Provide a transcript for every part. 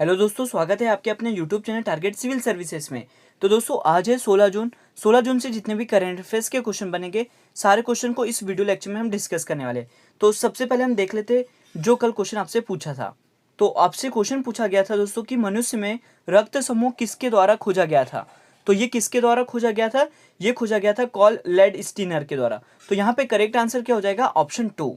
Hello दोस्तों, स्वागत है आपके अपने YouTube channel Target Civil Services में। तो दोस्तों आज है 16 जून। 16 जून से जितने भी करंट अफेयर्स के क्वेश्चन बनेंगे, सारे क्वेश्चन को इस वीडियो लेक्चर में हम डिस्कस करने वाले हैं। तो सबसे पहले हम देख लेते जो कल क्वेश्चन आपसे पूछा था। तो आपसे क्वेश्चन पूछा गया था दोस्तों कि मनुष्य में रक्त समूह किसके द्वारा खोजा गया था। तो ये किसके द्वारा खोजा गया था? ये खोजा गया था कॉल लेड स्टीनर के द्वारा। तो यहाँ पे करेक्ट आंसर क्या हो जाएगा? ऑप्शन 2।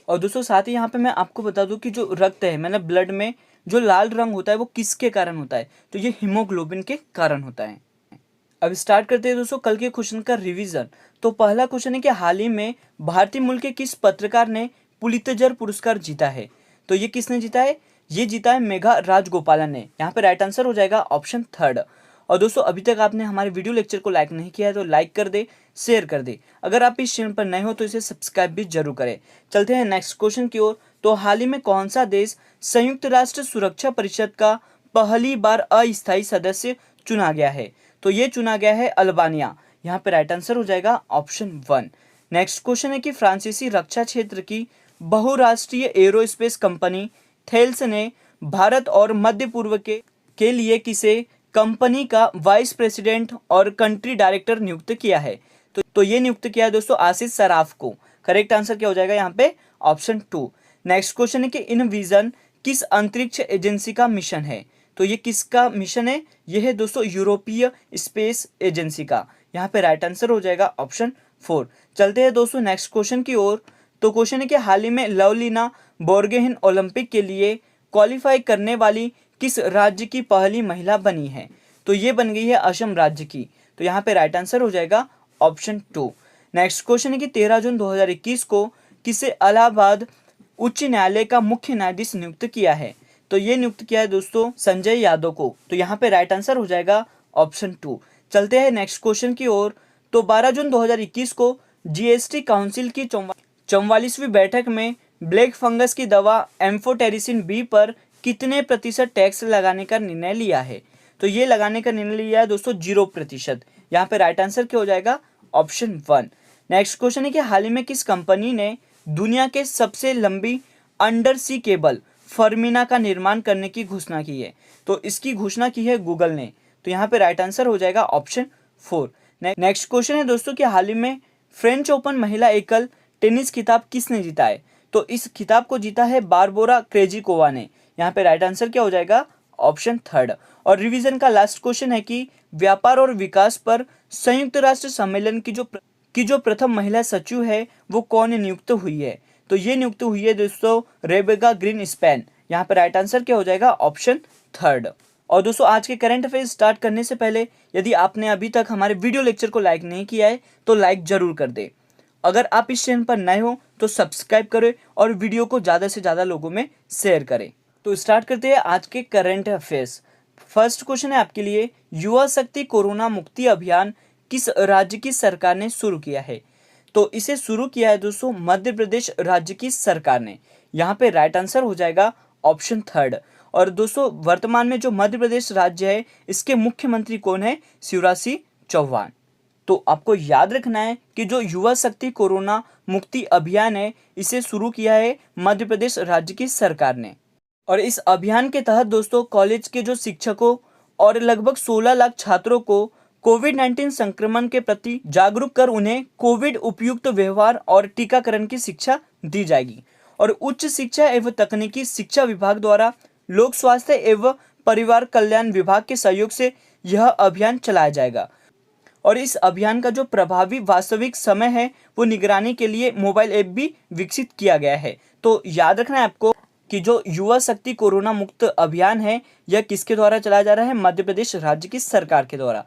और दोस्तों साथ ही यहाँ पे मैं आपको बता दूं कि जो रक्त है, मतलब ब्लड में जो लाल रंग होता है वो किसके कारण होता है? तो ये हीमोग्लोबिन के कारण होता है। अब स्टार्ट करते हैं दोस्तों कल के क्वेश्चन का रिवीजन। तो पहला क्वेश्चन है कि हाल ही में भारतीय मूल के किस पत्रकार ने पुलित्जर पुरस्कार जीता है? तो ये किसने जीता है? ये जीता है मेघा राजगोपालन ने। यहाँ पे राइट आंसर हो जाएगा ऑप्शन 3। और दोस्तों अभी तक आपने हमारे वीडियो लेक्चर को लाइक नहीं किया है तो लाइक कर दे, शेयर कर दे। अगर आप इस चैनल पर नए हो तो इसे सब्सक्राइब भी जरूर करें। चलते हैं नेक्स्ट क्वेश्चन की ओर। तो हाल ही में कौन सा देश संयुक्त राष्ट्र सुरक्षा परिषद का पहली बार अस्थायी सदस्य चुना गया है? तो ये चुना गया है अल्बानिया। यहाँ पे राइट आंसर हो जाएगा ऑप्शन 1। नेक्स्ट क्वेश्चन है कि फ्रांसीसी रक्षा क्षेत्र की बहुराष्ट्रीय एरोस्पेस कंपनी थेल्स ने भारत और मध्य पूर्व के लिए किसे कंपनी का वाइस प्रेसिडेंट और कंट्री डायरेक्टर नियुक्त किया है? तो ये नियुक्त किया है दोस्तों आशीष सराफ को। करेक्ट आंसर क्या हो जाएगा यहाँ पे? ऑप्शन 2। नेक्स्ट क्वेश्चन है कि इनविजन किस अंतरिक्ष एजेंसी का मिशन है? तो ये किसका मिशन है? ये है दोस्तों यूरोपीय स्पेस एजेंसी का। यहाँ पे राइट आंसर हो जाएगा ऑप्शन 4। चलते हैं दोस्तों नेक्स्ट क्वेश्चन की ओर। तो क्वेश्चन है कि हाल ही में लवलीना बोर्गोहेन ओलंपिक के लिए क्वालिफाई करने वाली किस राज्य की पहली महिला बनी है? तो ये बन गई है असम राज्य की। तो यहाँ पे राइट आंसर हो जाएगा ऑप्शन 2। नेक्स्ट क्वेश्चन है कि 13 जून 2021 को किसे इलाहाबाद उच्च न्यायालय का मुख्य न्यायाधीश नियुक्त किया है? तो ये नियुक्त किया है दोस्तों संजय यादव को। तो यहाँ पे राइट आंसर हो जाएगा ऑप्शन 2। चलते हैं नेक्स्ट क्वेश्चन की ओर। तो 12 जून 2021 को जीएसटी काउंसिल की 44वीं बैठक में ब्लैक फंगस की दवा एम्फोटेरिसिन बी पर कितने प्रतिशत टैक्स लगाने का निर्णय लिया है? तो ये लगाने का निर्णय लिया है दोस्तों 0%। यहाँ पे राइट आंसर क्या हो जाएगा? ऑप्शन 1। नेक्स्ट क्वेश्चन है कि हाल ही में किस कंपनी ने दुनिया के सबसे लंबी अंडर सी केबल फर्मिना का निर्माण करने की घोषणा की है? तो इसकी घोषणा की है गूगल ने। तो यहाँ पे राइट आंसर हो जाएगा ऑप्शन 4। नेक्स्ट क्वेश्चन है दोस्तों कि हाल ही में फ्रेंच ओपन महिला एकल टेनिस खिताब किसने जीता है? तो इस खिताब को जीता है बारबोरा क्रेजिकोवा ने। यहाँ पे राइट आंसर क्या हो जाएगा? ऑप्शन 3। और रिवीजन का लास्ट क्वेश्चन है कि व्यापार और विकास पर संयुक्त राष्ट्र सम्मेलन की जो प्रथम महिला सचिव है वो कौन नियुक्त हुई है? तो ये नियुक्त हुई है दोस्तों रेबेका ग्रीनस्पैन। यहाँ पे राइट आंसर क्या हो जाएगा? ऑप्शन 3। और दोस्तों आज के करंट अफेयर्स स्टार्ट करने से पहले यदि आपने अभी तक हमारे वीडियो लेक्चर को लाइक नहीं किया है तो लाइक जरूर कर दे। अगर आप इस चैनल पर नए हो तो सब्सक्राइब करें और वीडियो को ज़्यादा से ज़्यादा लोगों में शेयर करें। तो स्टार्ट करते हैं आज के करंट अफेयर्स। फर्स्ट क्वेश्चन है आपके लिए, युवा शक्ति कोरोना मुक्ति अभियान किस राज्य की सरकार ने शुरू किया है? तो इसे शुरू किया है दोस्तों मध्य प्रदेश राज्य की सरकार ने। यहाँ पे राइट आंसर हो जाएगा ऑप्शन 3। और दोस्तों वर्तमान में जो मध्य प्रदेश राज्य है इसके मुख्यमंत्री कौन है? शिवराज सिंह चौहान। तो आपको याद रखना है कि जो युवा शक्ति कोरोना मुक्ति अभियान है इसे शुरू किया है मध्य प्रदेश राज्य की सरकार ने। और इस अभियान के तहत दोस्तों कॉलेज के जो शिक्षकों और लगभग 16 लाख छात्रों को कोविड-19 संक्रमण के प्रति जागरूक कर उन्हें कोविड उपयुक्त व्यवहार और टीकाकरण की शिक्षा दी जाएगी। और उच्च शिक्षा एवं तकनीकी शिक्षा विभाग द्वारा लोक स्वास्थ्य एवं परिवार कल्याण विभाग के सहयोग से यह अभियान चलाया जाएगा। और इस अभियान का जो प्रभावी वास्तविक समय है वो निगरानी के लिए मोबाइल ऐप भी विकसित किया गया है। तो याद रखना है आपको कि जो युवा शक्ति कोरोना मुक्त अभियान है यह किसके द्वारा चलाया जा रहा है? मध्य प्रदेश राज्य की सरकार के द्वारा।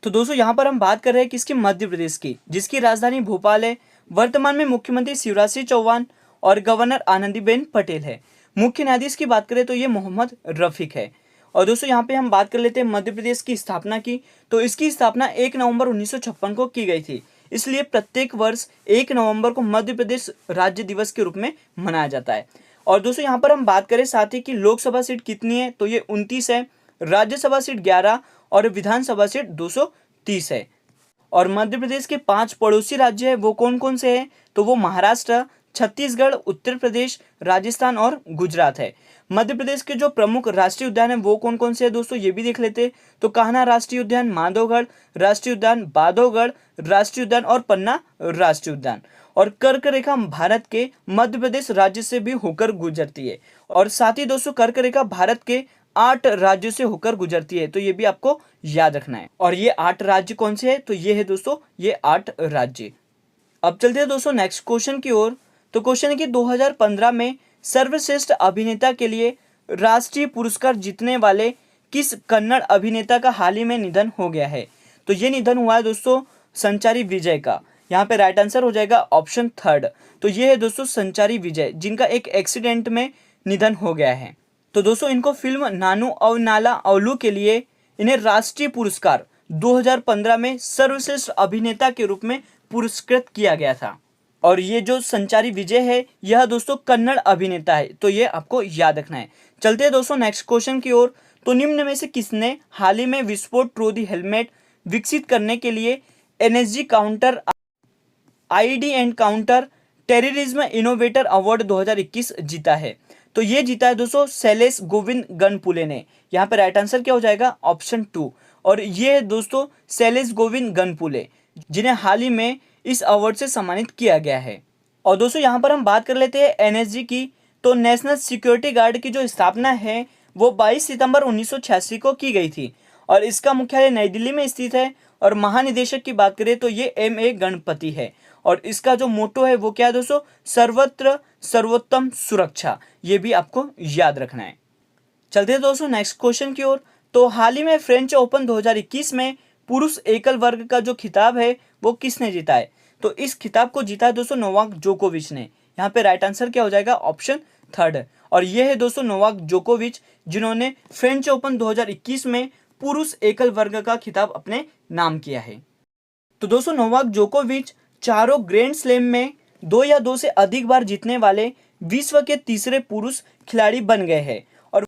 तो दोस्तों यहाँ पर हम बात कर रहे हैं किसकी? मध्य प्रदेश की, जिसकी राजधानी भोपाल है। वर्तमान में मुख्यमंत्री शिवराज सिंह चौहान और गवर्नर आनंदीबेन पटेल है। मुख्य न्यायाधीश की बात करें तो ये मोहम्मद रफीक है। और दोस्तों यहाँ पे हम बात कर लेते हैं मध्य प्रदेश की स्थापना की। तो इसकी स्थापना 1 नवंबर 1956 को की गई थी। इसलिए प्रत्येक वर्ष 1 नवंबर को मध्य प्रदेश राज्य दिवस के रूप में मनाया जाता है। और दोस्तों यहाँ पर हम बात करें साथ ही कि लोकसभा सीट कितनी है? तो ये 29 है, राज्यसभा सीट 11 और विधानसभा सीट 230 है। और मध्य प्रदेश के 5 पड़ोसी राज्य है वो कौन कौन से हैं? तो वो महाराष्ट्र, छत्तीसगढ़, उत्तर प्रदेश, राजस्थान और गुजरात है। मध्य प्रदेश के जो प्रमुख राष्ट्रीय उद्यान है वो कौन कौन से हैं दोस्तों, ये भी देख लेते हैं। तो कान्हा राष्ट्रीय उद्यान, माधवगढ़ राष्ट्रीय उद्यान, बांधवगढ़ राष्ट्रीय उद्यान और पन्ना राष्ट्रीय उद्यान। और कर्क रेखा भारत के मध्य प्रदेश राज्य से भी होकर गुजरती है। और साथ ही दोस्तों कर्क रेखा भारत के 8 राज्यों से होकर गुजरती है, तो ये भी आपको याद रखना है। और ये 8 राज्य कौन से हैं, तो ये है दोस्तों ये 8 राज्य। अब चलते हैं दोस्तों नेक्स्ट क्वेश्चन की ओर। तो क्वेश्चन है कि 2015 में सर्वश्रेष्ठ अभिनेता के लिए राष्ट्रीय पुरस्कार जीतने वाले किस कन्नड़ अभिनेता का हाल ही में निधन हो गया है। तो ये निधन हुआ है दोस्तों संचारी विजय का। यहाँ पे राइट आंसर हो जाएगा ऑप्शन 3। तो ये है दोस्तों संचारी विजय, जिनका एक एक्सीडेंट में निधन हो गया है। तो दोस्तों इनको फिल्म नानू अवनाला अवलू के लिए इन्हें राष्ट्रीय पुरस्कार 2015 में सर्वश्रेष्ठ अभिनेता के रूप में पुरस्कृत किया गया था। और ये जो संचारी विजय है यह दोस्तों कन्नड़ अभिनेता है, तो ये आपको याद रखना है। चलते हैं दोस्तों नेक्स्ट क्वेश्चन की ओर। तो निम्न में से किसने हाल ही में विस्फोट रोधी हेलमेट विकसित करने के लिए NSG counter ID and counter terrorism innovator award 2021 जीता है। तो ये जीता है दोस्तों शैलेश गोविंद गनपुले ने। यहाँ पे राइट आंसर क्या हो जाएगा ऑप्शन 2। और ये दोस्तों शैलेश गोविंद गनपुले जिन्हें हाल ही में इस अवार्ड से सम्मानित किया गया है। और दोस्तों यहाँ पर हम बात कर लेते हैं एनएसजी की। तो नेशनल सिक्योरिटी गार्ड की जो स्थापना है वो 22 सितंबर 1986 को की गई थी और इसका मुख्यालय नई दिल्ली में स्थित है। और महानिदेशक की बात करें तो ये एम.ए. गणपति है। और इसका जो मोटो है वो क्या है दोस्तों, सर्वत्र सर्वोत्तम सुरक्षा। ये भी आपको याद रखना है। चलते हैं दोस्तों नेक्स्ट क्वेश्चन की ओर। तो हाल ही में फ्रेंच ओपन 2021 में पुरुष एकल वर्ग का जो खिताब है वो किसने जीता है। तो इस खिताब को जीता है दोस्तों नोवाक जोकोविच ने। यहाँ पे राइट आंसर क्या हो जाएगा ऑप्शन 3। और ये है दोस्तों नोवाक जोकोविच जिन्होंने फ्रेंच ओपन 2021 में पुरुष एकल वर्ग का खिताब अपने नाम किया है। तो दोस्तों नोवाक जोकोविच चारों ग्रैंड स्लैम में 2 या 2 से अधिक बार जीतने वाले विश्व के तीसरे पुरुष खिलाड़ी बन गए हैं।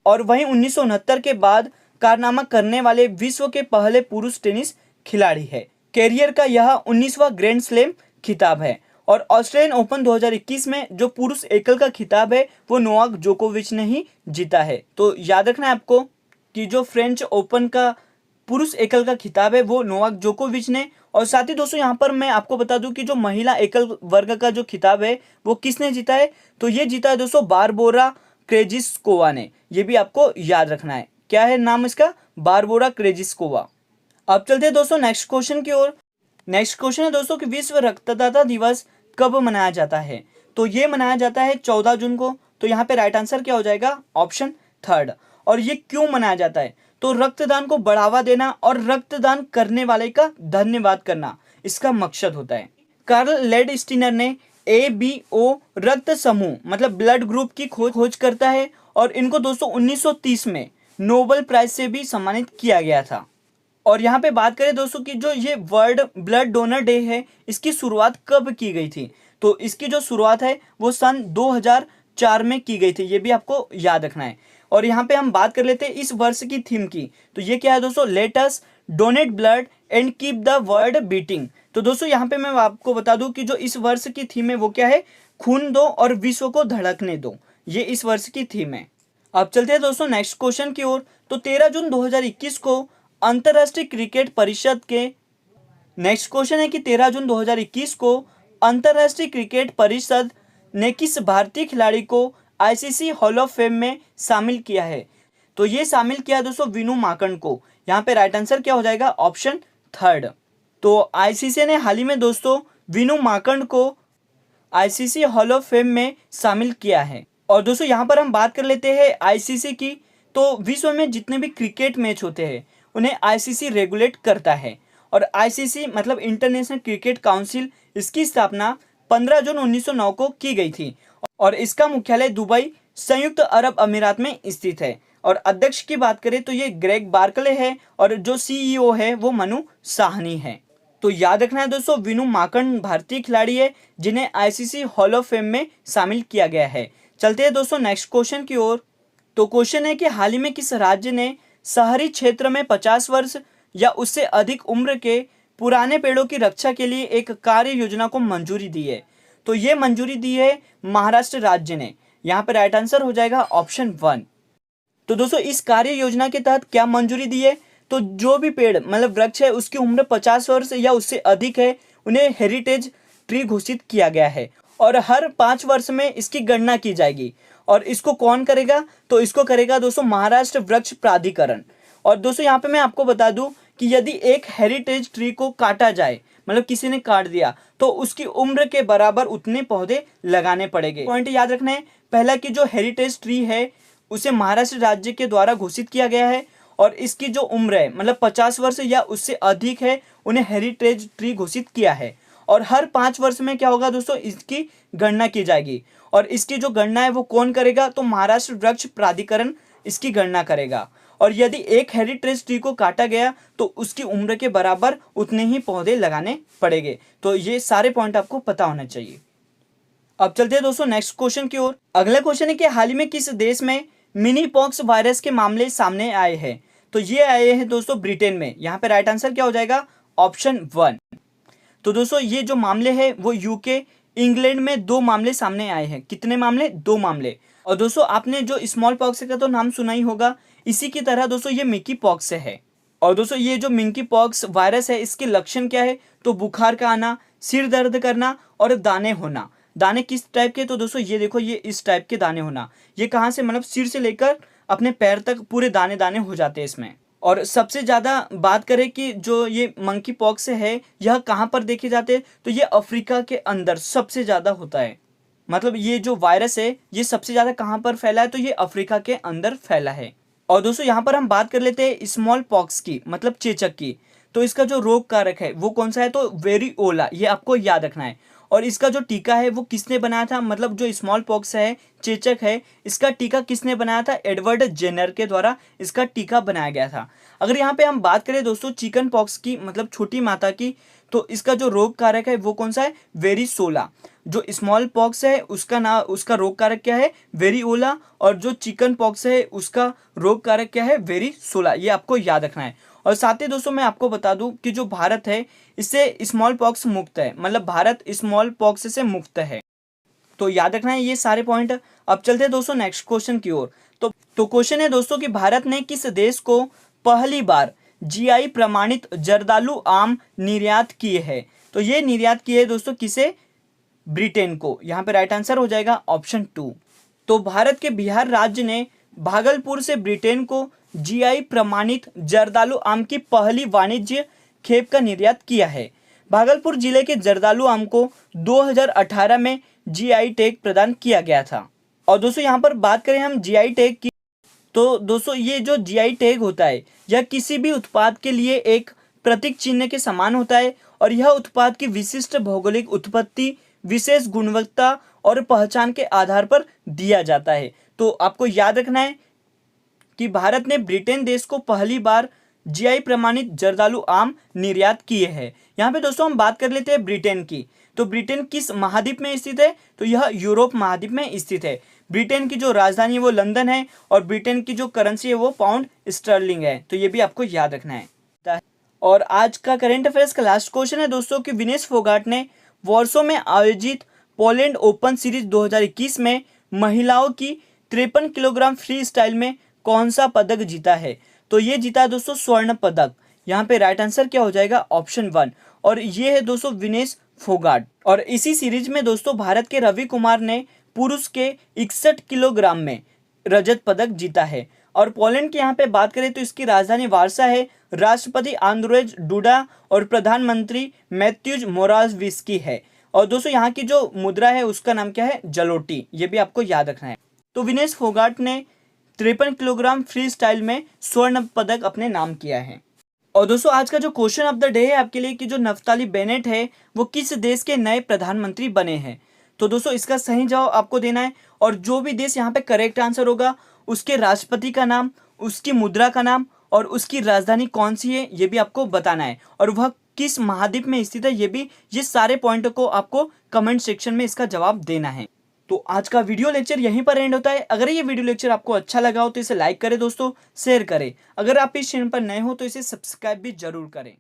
और वहीं 1969 के बाद कारनामा करने वाले विश्व के पहले पुरुष टेनिस खिलाड़ी है। कैरियर का यह 19वां ग्रैंड स्लैम खिताब है। और ऑस्ट्रेलियन ओपन 2021 में जो पुरुष एकल का खिताब है वो नोवाक जोकोविच ने ही जीता है। तो याद रखना है आपको कि जो फ्रेंच ओपन का पुरुष एकल का खिताब है वो नोवाक जोकोविच ने। और साथ ही दोस्तों यहाँ पर मैं आपको बता दूं कि जो महिला एकल वर्ग का जो खिताब है वो किसने जीता है। तो ये जीता है दोस्तों बारबोरा क्रेजिस्कोवा ने। ये भी आपको याद रखना है, क्या है नाम इसका, बारबोरा क्रेजिस्कोवा। अब चलते हैं दोस्तों नेक्स्ट क्वेश्चन की ओर। नेक्स्ट क्वेश्चन है दोस्तों कि विश्व रक्तदाता दिवस कब मनाया जाता है। तो ये मनाया जाता है 14 जून को। तो यहाँ पे राइट आंसर क्या हो जाएगा ऑप्शन 3। और ये क्यों मनाया जाता है, तो रक्तदान को बढ़ावा देना और रक्तदान करने वाले का धन्यवाद करना इसका मकसद होता है। कार्ल लेडस्टीनर ने ABO रक्त समूह मतलब ब्लड ग्रुप की खोज करता है और इनको दोस्तों 1930 में नोबेल प्राइज से भी सम्मानित किया गया था। और यहाँ पे बात करें दोस्तों कि जो ये वर्ल्ड ब्लड डोनर डे है इसकी शुरुआत कब की गई थी। तो इसकी जो शुरुआत है वो सन 2004 में की गई थी, ये भी आपको याद रखना है। और यहाँ पे हम बात कर लेते हैं इस वर्ष की थीम की। तो ये क्या है दोस्तों, let us donate blood and keep the world beating. तो दोस्तों यहाँ पे मैं आपको बता दूं कि जो इस वर्ष की थीम है वो क्या है, खून दो और विश्व को धड़कने दो। ये इस वर्ष की थीम है। अब चलते हैं दोस्तों नेक्स्ट क्वेश्चन की ओर। तो 13 जून 2021 को अंतर्राष्ट्रीय क्रिकेट परिषद के नेक्स्ट क्वेश्चन है कि 13 जून 2021 को अंतर्राष्ट्रीय क्रिकेट परिषद ने किस भारतीय खिलाड़ी को आईसीसी हॉल ऑफ फेम में शामिल किया है। तो ये शामिल किया दोस्तों विनू माकंड को। यहाँ पे राइट आंसर क्या हो जाएगा ऑप्शन 3। तो आईसीसी ने हाल ही में दोस्तों विनू माकंड को आईसीसी हॉल ऑफ फेम में शामिल किया है। और दोस्तों यहाँ पर हम बात कर लेते हैं आईसीसी की। तो विश्व में जितने भी क्रिकेट मैच होते हैं उन्हें आईसीसी रेगुलेट करता है। और आईसीसी मतलब इंटरनेशनल क्रिकेट काउंसिल, इसकी स्थापना 15 जून 1909 को की गई थी और इसका मुख्यालय दुबई संयुक्त अरब अमीरात में स्थित है। और अध्यक्ष की बात करें तो ये ग्रेग बार्कले है और जो सीईओ है वो मनु साहनी है। तो याद रखना है दोस्तों विनू माकंड भारतीय खिलाड़ी है जिन्हें आईसीसी हॉल ऑफ फेम में शामिल किया गया है। चलते हैं दोस्तों नेक्स्ट क्वेश्चन की ओर। तो क्वेश्चन है कि हाल ही में किस राज्य ने शहरी क्षेत्र में 50 वर्ष या उससे अधिक उम्र के पुराने पेड़ों की रक्षा के लिए एक कार्य योजना को मंजूरी दी है। तो ये मंजूरी दी है महाराष्ट्र राज्य ने। यहाँ पे राइट आंसर हो जाएगा ऑप्शन 1। तो दोस्तों इस कार्य योजना के तहत क्या मंजूरी दी है, तो जो भी पेड़ मतलब वृक्ष है उसकी उम्र 50 वर्ष या उससे अधिक है उन्हें हेरिटेज ट्री घोषित किया गया है और हर 5 वर्ष में इसकी गणना की जाएगी। और इसको कौन करेगा, तो इसको करेगा दोस्तों महाराष्ट्र वृक्ष प्राधिकरण। और दोस्तों यहाँ पे मैं आपको बता दूं कि यदि एक हेरिटेज ट्री को काटा जाए, मतलब किसी ने काट दिया, तो उसकी उम्र के बराबर उतने पौधे लगाने पड़ेंगे। पॉइंट याद रखना है, पहला कि जो हेरिटेज ट्री है उसे महाराष्ट्र राज्य के द्वारा घोषित किया गया है और इसकी जो उम्र है मतलब 50 वर्ष या उससे अधिक है उन्हें हेरिटेज ट्री घोषित किया है। और हर 5 वर्ष में क्या होगा दोस्तों, इसकी गणना की जाएगी। और इसकी जो गणना है वो कौन करेगा, तो महाराष्ट्र वृक्ष प्राधिकरण इसकी गणना करेगा। और यदि एक हेरिटेज ट्री को काटा गया तो उसकी उम्र के बराबर उतने ही पौधे लगाने पड़ेंगे। तो ये सारे पॉइंट आपको पता होना चाहिए। अब चलते हैं दोस्तों नेक्स्ट क्वेश्चन की ओर। अगला क्वेश्चन है कि हाल ही में किस देश में मिनी पॉक्स वायरस के मामले सामने आए हैं, तो ये आए हैं दोस्तों ब्रिटेन में। यहाँ पे राइट आंसर क्या हो जाएगा, ऑप्शन 1। तो दोस्तों ये जो मामले हैं वो यूके इंग्लैंड में 2 मामले सामने आए हैं। कितने मामले, 2 मामले। और दोस्तों आपने जो स्मॉल पॉक्स का तो नाम सुना ही होगा, इसी की तरह दोस्तों ये मिकी पॉक्स है। और दोस्तों ये जो मिकी पॉक्स वायरस है इसके लक्षण क्या है, तो बुखार का आना, सिर दर्द करना और दाने होना। दाने किस टाइप के, तो दोस्तों ये देखो, ये इस टाइप के दाने होना। ये कहाँ से, मतलब सिर से लेकर अपने पैर तक पूरे दाने दाने हो जाते हैं इसमें। और सबसे ज़्यादा बात करें कि जो ये मंकी पॉक्स है यह कहाँ पर देखे जाते हैं, तो ये अफ्रीका के अंदर सबसे ज़्यादा होता है। मतलब ये जो वायरस है ये सबसे ज़्यादा कहाँ पर फैला है, तो ये अफ्रीका के अंदर फैला है। और दोस्तों यहाँ पर हम बात कर लेते हैं स्मॉल पॉक्स की, मतलब चेचक की। तो इसका जो रोग कारक है वो कौन सा है, तो वेरिओला, ये आपको याद रखना है। और इसका जो टीका है वो किसने बनाया था, मतलब जो स्मॉल पॉक्स है, चेचक है, इसका टीका किसने बनाया था, एडवर्ड जेनर के द्वारा इसका टीका बनाया गया था। अगर यहाँ पे हम बात करें दोस्तों चिकन पॉक्स की, मतलब छोटी माता की, तो इसका जो रोग कारक है वो कौन सा है, वेरिसोला। जो स्मॉल पॉक्स है उसका रोग कारक क्या है, वेरिओला। और जो चिकन पॉक्स है उसका रोग कारक क्या है, वेरिसोला। ये आपको याद रखना है। और साथ ही दोस्तों मैं आपको बता दूं कि जो भारत है इससे स्मॉल पॉक्स मुक्त है, मतलब भारत स्मॉल पॉक्स से मुक्त है। तो याद रखना है ये सारे पॉइंट। अब चलते हैं दोस्तों नेक्स्ट क्वेश्चन की ओर। तो क्वेश्चन है दोस्तों कि भारत ने किस देश को पहली बार जीआई प्रमाणित जर्दालू आम निर्यात किए हैं, तो ये निर्यात किए है दोस्तों किसे, ब्रिटेन को। यहाँ पे राइट आंसर हो जाएगा ऑप्शन 2। तो भारत के बिहार राज्य ने भागलपुर से ब्रिटेन को जीआई प्रमाणित जर्दालू आम की पहली वाणिज्य खेप का निर्यात किया है। भागलपुर जिले के जर्दालू आम को 2018 में जीआई टैग प्रदान किया गया था। और दोस्तों यहाँ पर बात करें हम जीआई टैग की, तो दोस्तों ये जो जीआई टैग होता है यह किसी भी उत्पाद के लिए एक प्रतीक चिन्ह के समान होता है और यह उत्पाद की विशिष्ट भौगोलिक उत्पत्ति, विशेष गुणवत्ता और पहचान के आधार पर दिया जाता है। तो आपको याद रखना है कि भारत ने ब्रिटेन देश को पहली बार जीआई प्रमाणित जर्दालू आम निर्यात किए हैं। यहाँ पे दोस्तों हम बात कर लेते हैं ब्रिटेन की। तो ब्रिटेन किस महाद्वीप में स्थित है, तो यह यूरोप महाद्वीप में स्थित है। ब्रिटेन की जो राजधानी है वो लंदन है और ब्रिटेन की जो करेंसी है वो पाउंड स्टर्लिंग है। तो ये भी आपको याद रखना है। और आज का करंट अफेयर्स का लास्ट क्वेश्चन है दोस्तों कि विनेश फोगाट ने वॉर्सो में आयोजित पोलैंड ओपन सीरीज 2021 में महिलाओं की 53 किलोग्राम फ्री स्टाइल में कौन सा पदक जीता है, तो ये जीता है दोस्तों स्वर्ण पदक। यहाँ पे राइट आंसर क्या हो जाएगा, ऑप्शन 1। और ये है दोस्तों विनेश फोगाट। और इसी सीरीज में दोस्तों भारत के रवि कुमार ने पुरुष के 61 किलोग्राम में रजत पदक जीता है। और पोलैंड की यहाँ पे बात करें तो इसकी राजधानी वार्सा है, राष्ट्रपति आंद्रेज डूडा और प्रधानमंत्री मैथ्यूज मोराविस्की है। और दोस्तों यहाँ की जो मुद्रा है उसका नाम क्या है, जलोटी। ये भी आपको याद रखना है। तो विनेश फोगाट ने 53 किलोग्राम फ्री स्टाइल में स्वर्ण पदक अपने नाम किया है। और दोस्तों आज का जो क्वेश्चन ऑफ द डे है आपके लिए कि जो नफ्ताली बेनेट है वो किस देश के नए प्रधानमंत्री बने हैं। तो दोस्तों इसका सही जवाब आपको देना है और जो भी देश यहाँ पे करेक्ट आंसर होगा उसके राष्ट्रपति का नाम, उसकी मुद्रा का नाम और उसकी राजधानी कौन सी है ये भी आपको बताना है और वह किस महाद्वीप में स्थित है ये सारे पॉइंटों को आपको कमेंट सेक्शन में इसका जवाब देना है। तो आज का वीडियो लेक्चर यहीं पर एंड होता है। अगर ये वीडियो लेक्चर आपको अच्छा लगा हो तो इसे लाइक करें दोस्तों, शेयर करें। अगर आप इस चैनल पर नए हो तो इसे सब्सक्राइब भी जरूर करें।